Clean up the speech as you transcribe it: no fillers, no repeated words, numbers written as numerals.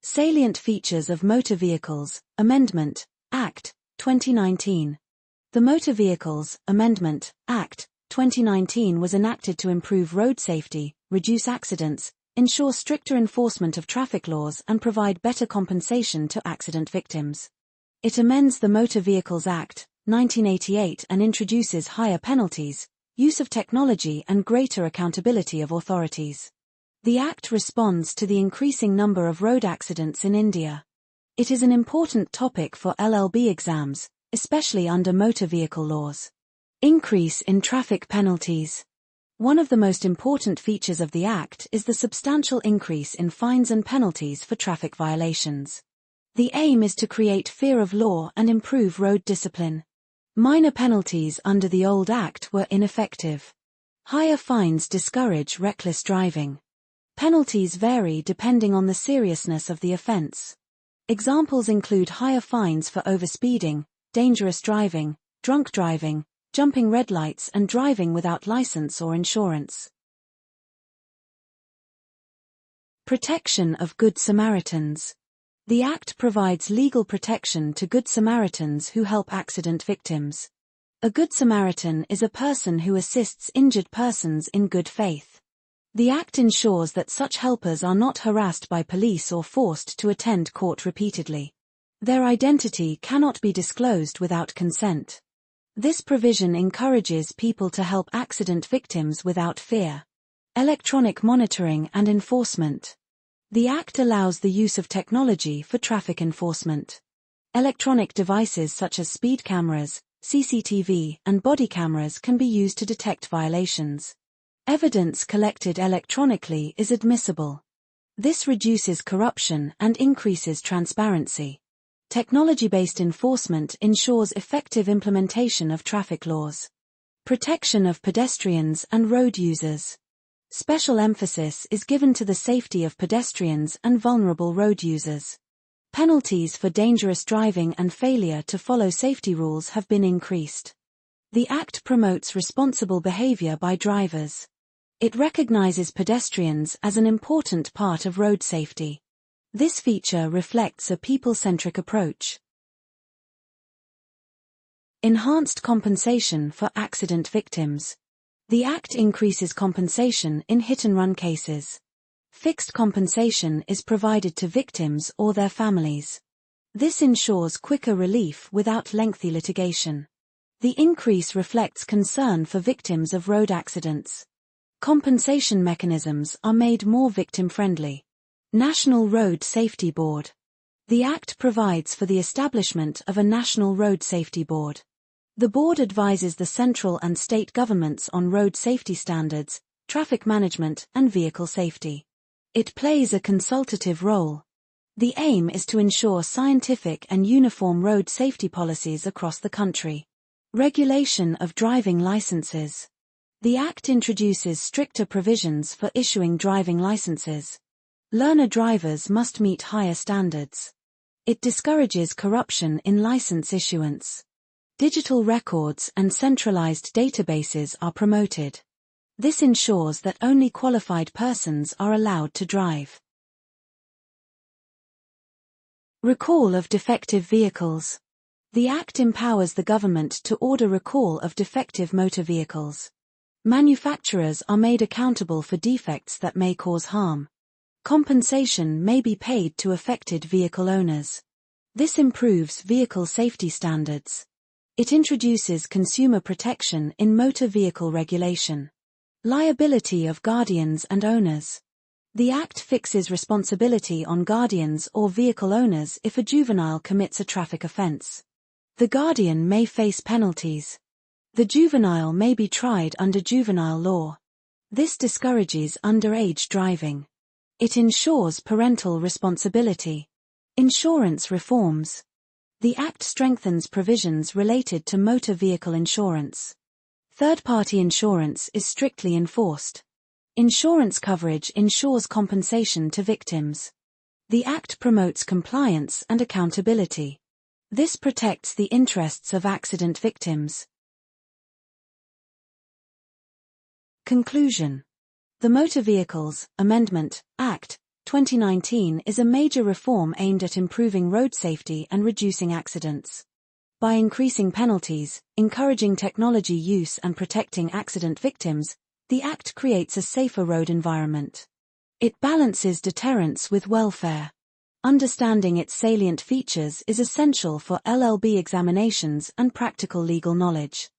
Salient features of Motor Vehicles, Amendment, Act, 2019. The Motor Vehicles, Amendment, Act, 2019 was enacted to improve road safety, reduce accidents, ensure stricter enforcement of traffic laws and provide better compensation to accident victims. It amends the Motor Vehicles Act, 1988 and introduces higher penalties, use of technology and greater accountability of authorities. The Act responds to the increasing number of road accidents in India. It is an important topic for LLB exams, especially under motor vehicle laws. Increase in traffic penalties. One of the most important features of the Act is the substantial increase in fines and penalties for traffic violations. The aim is to create fear of law and improve road discipline. Minor penalties under the old Act were ineffective. Higher fines discourage reckless driving. Penalties vary depending on the seriousness of the offense. Examples include higher fines for overspeeding, dangerous driving, drunk driving, jumping red lights and driving without license or insurance. Protection of Good Samaritans. The Act provides legal protection to Good Samaritans who help accident victims. A Good Samaritan is a person who assists injured persons in good faith. The Act ensures that such helpers are not harassed by police or forced to attend court repeatedly. Their identity cannot be disclosed without consent. This provision encourages people to help accident victims without fear. Electronic monitoring and enforcement. The Act allows the use of technology for traffic enforcement. Electronic devices such as speed cameras, CCTV, and body cameras can be used to detect violations. Evidence collected electronically is admissible. This reduces corruption and increases transparency. Technology-based enforcement ensures effective implementation of traffic laws. Protection of pedestrians and road users. Special emphasis is given to the safety of pedestrians and vulnerable road users. Penalties for dangerous driving and failure to follow safety rules have been increased. The Act promotes responsible behavior by drivers. It recognizes pedestrians as an important part of road safety. This feature reflects a people-centric approach. Enhanced compensation for accident victims. The Act increases compensation in hit-and-run cases. Fixed compensation is provided to victims or their families. This ensures quicker relief without lengthy litigation. The increase reflects concern for victims of road accidents. Compensation mechanisms are made more victim-friendly. National Road Safety Board. The Act provides for the establishment of a National Road Safety Board. The board advises the central and state governments on road safety standards, traffic management, and vehicle safety. It plays a consultative role. The aim is to ensure scientific and uniform road safety policies across the country. Regulation of driving licenses. The Act introduces stricter provisions for issuing driving licenses. Learner drivers must meet higher standards. It discourages corruption in license issuance. Digital records and centralized databases are promoted. This ensures that only qualified persons are allowed to drive. Recall of defective vehicles. The Act empowers the government to order recall of defective motor vehicles. Manufacturers are made accountable for defects that may cause harm. Compensation may be paid to affected vehicle owners. This improves vehicle safety standards. It introduces consumer protection in motor vehicle regulation. Liability of guardians and owners. The Act fixes responsibility on guardians or vehicle owners if a juvenile commits a traffic offense. The guardian may face penalties. The juvenile may be tried under juvenile law. This discourages underage driving. It ensures parental responsibility. Insurance reforms. The Act strengthens provisions related to motor vehicle insurance. Third-party insurance is strictly enforced. Insurance coverage ensures compensation to victims. The Act promotes compliance and accountability. This protects the interests of accident victims. Conclusion. The Motor Vehicles, Amendment, Act, 2019 is a major reform aimed at improving road safety and reducing accidents. By increasing penalties, encouraging technology use and protecting accident victims, the Act creates a safer road environment. It balances deterrence with welfare. Understanding its salient features is essential for LLB examinations and practical legal knowledge.